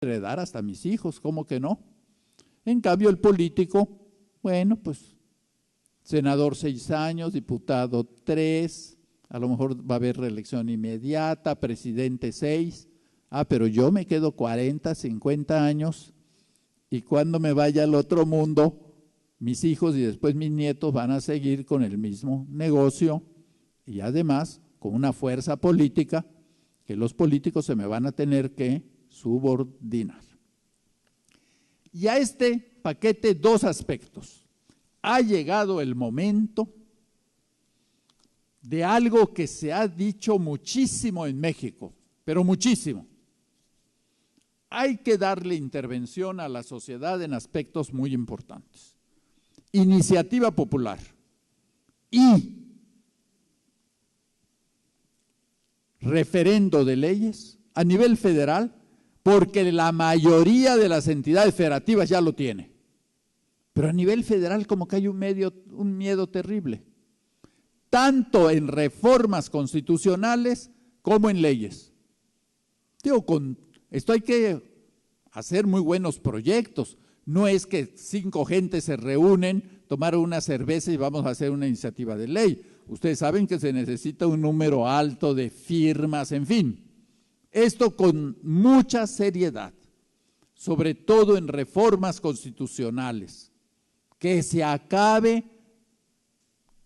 heredar hasta mis hijos, ¿cómo que no? En cambio, el político, bueno, pues senador 6 años, diputado 3, a lo mejor va a haber reelección inmediata, presidente 6, pero yo me quedo 40, 50 años y cuando me vaya al otro mundo, mis hijos y después mis nietos van a seguir con el mismo negocio y además con una fuerza política que los políticos se me van a tener que subordinar. Y a este paquete 2 aspectos. Ha llegado el momento de algo que se ha dicho muchísimo en México, pero muchísimo. Hay que darle intervención a la sociedad en aspectos muy importantes. Iniciativa popular y referendo de leyes a nivel federal, porque la mayoría de las entidades federativas ya lo tiene. Pero a nivel federal como que hay un miedo terrible, tanto en reformas constitucionales como en leyes. Digo, esto hay que hacer muy buenos proyectos. No es que 5 gentes se reúnen, tomaron una cerveza y vamos a hacer una iniciativa de ley. Ustedes saben que se necesita un número alto de firmas, en fin. Esto con mucha seriedad, sobre todo en reformas constitucionales. Que se acabe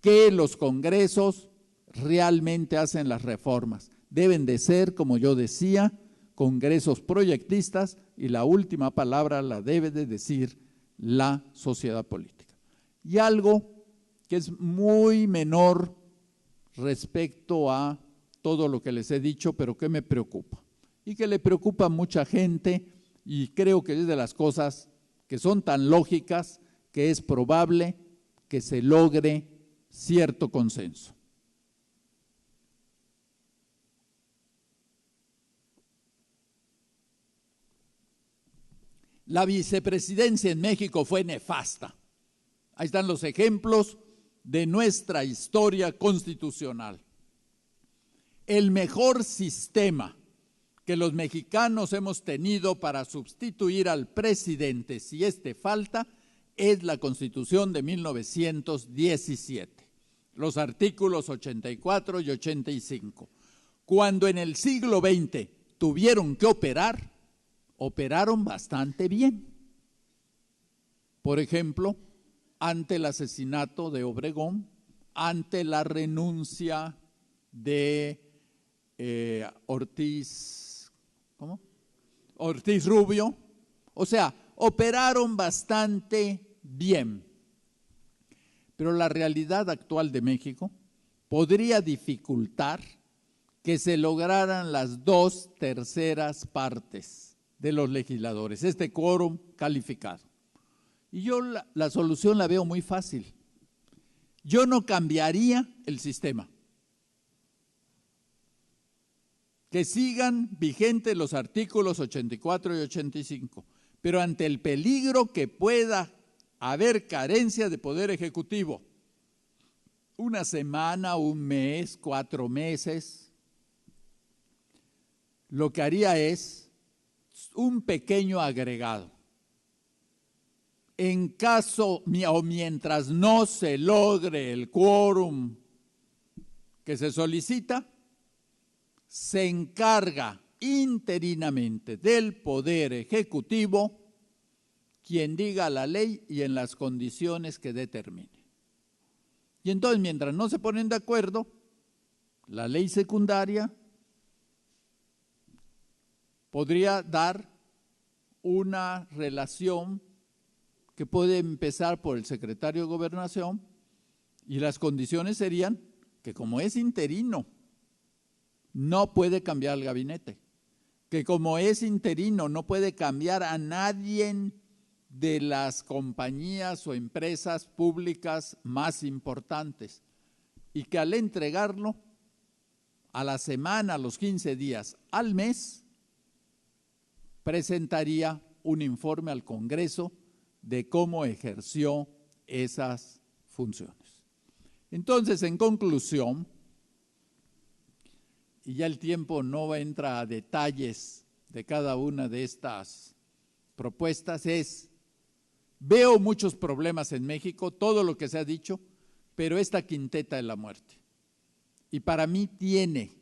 que los congresos realmente hacen las reformas. Deben de ser, como yo decía, congresos proyectistas y la última palabra la debe de decir la sociedad política. Y algo que es muy menor respecto a todo lo que les he dicho, pero que me preocupa y que le preocupa a mucha gente y creo que es de las cosas que son tan lógicas que es probable que se logre cierto consenso. La vicepresidencia en México fue nefasta. Ahí están los ejemplos de nuestra historia constitucional. El mejor sistema que los mexicanos hemos tenido para sustituir al presidente, si éste falta, es la Constitución de 1917, los artículos 84 y 85. Cuando en el siglo XX tuvieron que operar, operaron bastante bien. Por ejemplo, ante el asesinato de Obregón, ante la renuncia de Ortiz Rubio, o sea, operaron bastante bien. Pero la realidad actual de México podría dificultar que se lograran las 2/3 partes de los legisladores, este quórum calificado. Y yo la solución la veo muy fácil. Yo no cambiaría el sistema. Que sigan vigentes los artículos 84 y 85, pero ante el peligro que pueda haber carencia de poder ejecutivo, 1 semana, 1 mes, 4 meses, lo que haría es un pequeño agregado. En caso o mientras no se logre el quórum que se solicita, se encarga interinamente del Poder Ejecutivo quien diga la ley y en las condiciones que determine. Y entonces, mientras no se ponen de acuerdo, la ley secundaria podría dar una relación que puede empezar por el secretario de Gobernación y las condiciones serían que como es interino, no puede cambiar el gabinete, que como es interino no puede cambiar a nadie de las compañías o empresas públicas más importantes y que al entregarlo a la semana, a los 15 días, al mes, presentaría un informe al Congreso de cómo ejerció esas funciones. Entonces, en conclusión, y ya el tiempo no entra a detalles de cada una de estas propuestas es: veo muchos problemas en México, todo lo que se ha dicho, pero esta quinteta es la muerte. Y para mí tiene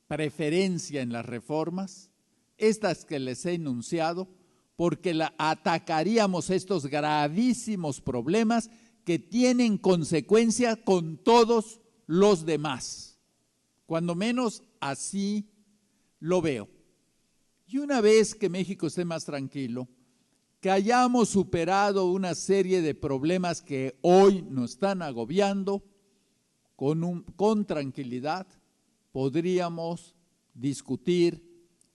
preferencia en las reformas, estas que les he enunciado, porque atacaríamos estos gravísimos problemas que tienen consecuencia con todos los demás. Cuando menos así lo veo. Y una vez que México esté más tranquilo, que hayamos superado una serie de problemas que hoy nos están agobiando, con tranquilidad podríamos discutir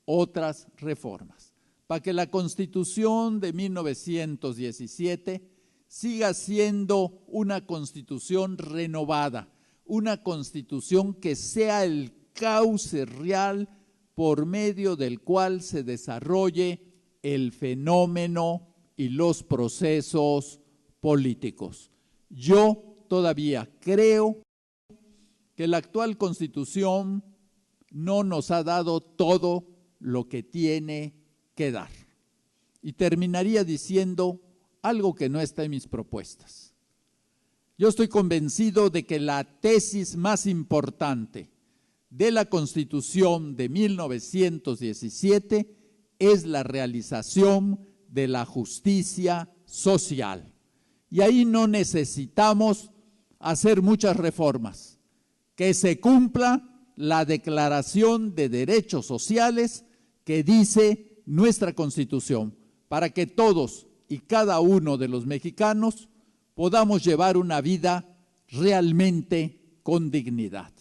otras reformas, para que la Constitución de 1917 siga siendo una Constitución renovada, una Constitución que sea el cauce real por medio del cual se desarrolle el fenómeno y los procesos políticos. Yo todavía creo que la actual Constitución no nos ha dado todo lo que tiene que dar. Y terminaría diciendo algo que no está en mis propuestas. Yo estoy convencido de que la tesis más importante de la Constitución de 1917 es la realización de la justicia social. Y ahí no necesitamos hacer muchas reformas. Que se cumpla la Declaración de Derechos Sociales que dice nuestra Constitución, para que todos y cada uno de los mexicanos podamos llevar una vida realmente con dignidad.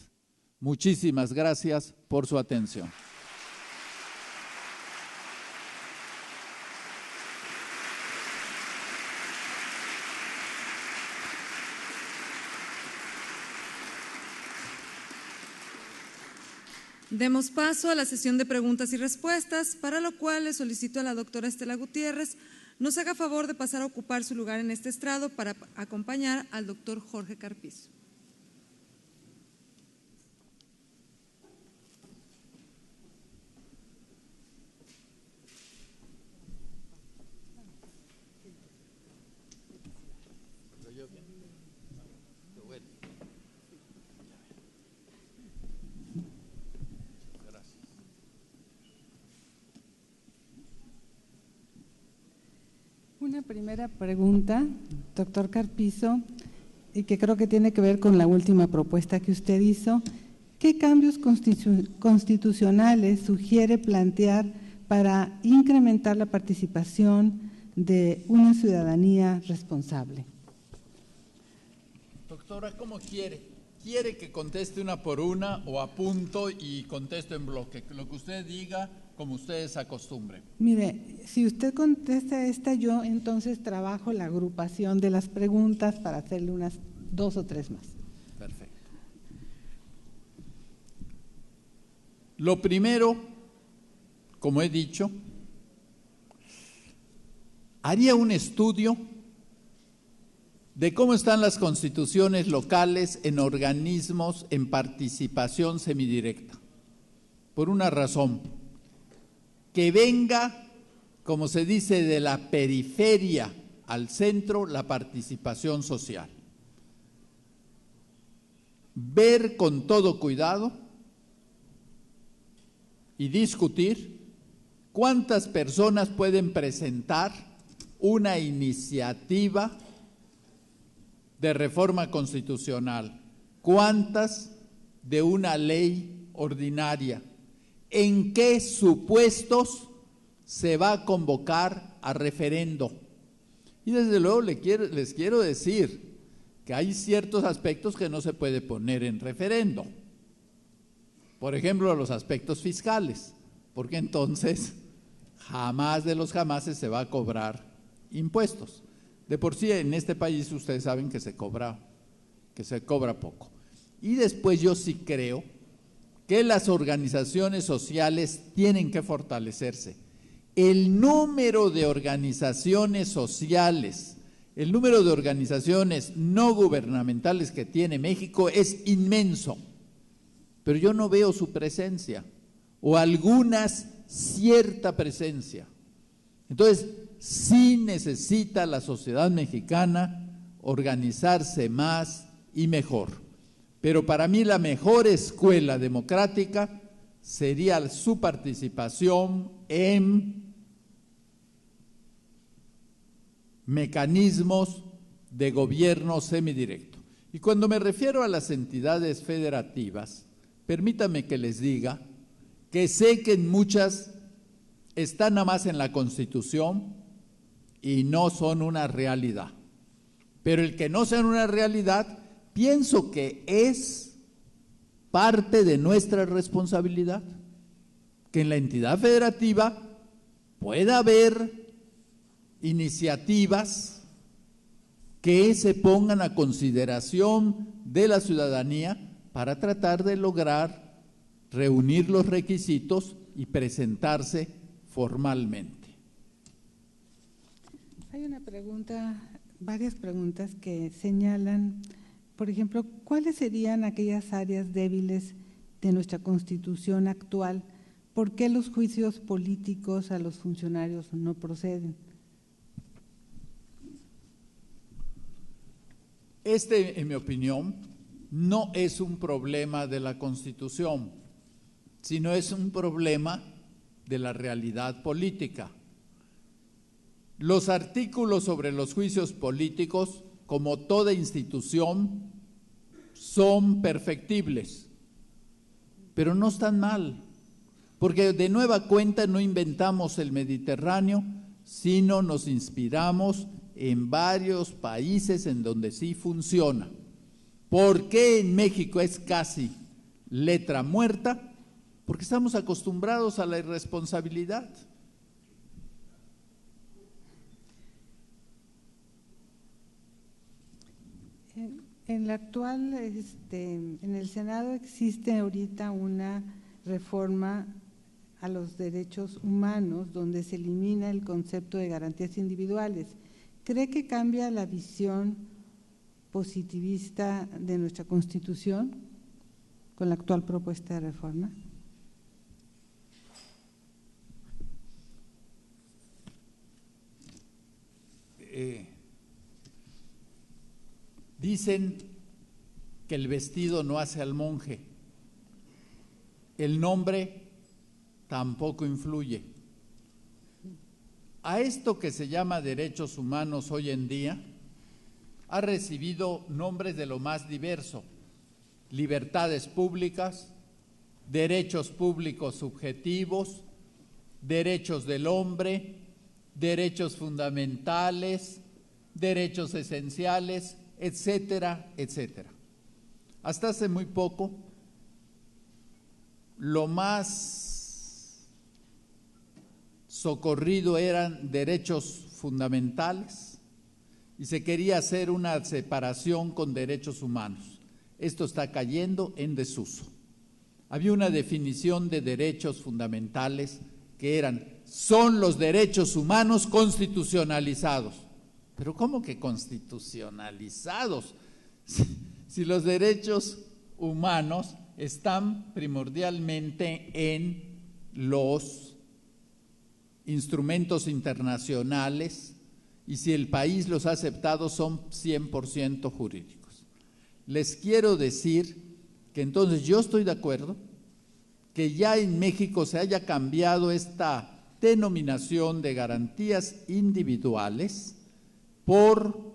Muchísimas gracias por su atención. Demos paso a la sesión de preguntas y respuestas, para lo cual le solicito a la doctora Estela Gutiérrez nos haga favor de pasar a ocupar su lugar en este estrado para acompañar al doctor Jorge Carpizo. Una primera pregunta, doctor Carpizo, y que creo que tiene que ver con la última propuesta que usted hizo. ¿Qué cambios constitucionales sugiere plantear para incrementar la participación de una ciudadanía responsable? Doctora, ¿cómo quiere? ¿Quiere que conteste una por una o apunto y contesto en bloque? Lo que usted diga, como ustedes acostumbren. Mire, si usted contesta esta, yo entonces trabajo la agrupación de las preguntas para hacerle unas 2 o 3 más. Perfecto. Lo primero, como he dicho, haría un estudio de cómo están las constituciones locales en organismos en participación semidirecta. Por una razón: que venga, como se dice, de la periferia al centro la participación social. Ver con todo cuidado y discutir cuántas personas pueden presentar una iniciativa de reforma constitucional, cuántas de una ley ordinaria, en qué supuestos se va a convocar a referendo. Y desde luego les quiero decir que hay ciertos aspectos que no se puede poner en referendo. Por ejemplo, los aspectos fiscales, porque entonces jamás de los jamases se va a cobrar impuestos. De por sí en este país ustedes saben que se cobra poco. Y después yo sí creo que las organizaciones sociales tienen que fortalecerse. El número de organizaciones sociales, el número de organizaciones no gubernamentales que tiene México es inmenso, pero yo no veo su presencia, o algunas cierta presencia. Entonces, sí necesita la sociedad mexicana organizarse más y mejor. Pero para mí la mejor escuela democrática sería su participación en mecanismos de gobierno semidirecto. Y cuando me refiero a las entidades federativas, permítanme que les diga que sé que en muchas están nada más en la Constitución y no son una realidad. Pero el que no sean una realidad, pienso que es parte de nuestra responsabilidad, que en la entidad federativa pueda haber iniciativas que se pongan a consideración de la ciudadanía para tratar de lograr reunir los requisitos y presentarse formalmente. Hay una pregunta, varias preguntas que señalan, por ejemplo, ¿cuáles serían aquellas áreas débiles de nuestra Constitución actual? ¿Por qué los juicios políticos a los funcionarios no proceden? Este, en mi opinión, no es un problema de la Constitución, sino es un problema de la realidad política. Los artículos sobre los juicios políticos, como toda institución, son perfectibles, pero no están mal, porque de nueva cuenta no inventamos el Mediterráneo, sino nos inspiramos en varios países en donde sí funciona. ¿Por qué en México es casi letra muerta? Porque estamos acostumbrados a la irresponsabilidad. En la actual, en el Senado existe ahorita una reforma a los derechos humanos donde se elimina el concepto de garantías individuales. ¿Cree que cambia la visión positivista de nuestra Constitución con la actual propuesta de reforma? Dicen que el vestido no hace al monje, el nombre tampoco influye. A esto que se llama derechos humanos hoy en día ha recibido nombres de lo más diverso: libertades públicas, derechos públicos subjetivos, derechos del hombre, derechos fundamentales, derechos esenciales, etcétera, etcétera. Hasta hace muy poco, lo más socorrido eran derechos fundamentales y se quería hacer una separación con derechos humanos. Esto está cayendo en desuso. Había una definición de derechos fundamentales que son los derechos humanos constitucionalizados. Pero ¿cómo que constitucionalizados? Si los derechos humanos están primordialmente en los instrumentos internacionales y si el país los ha aceptado son 100% jurídicos. Les quiero decir que entonces yo estoy de acuerdo que ya en México se haya cambiado esta denominación de garantías individuales por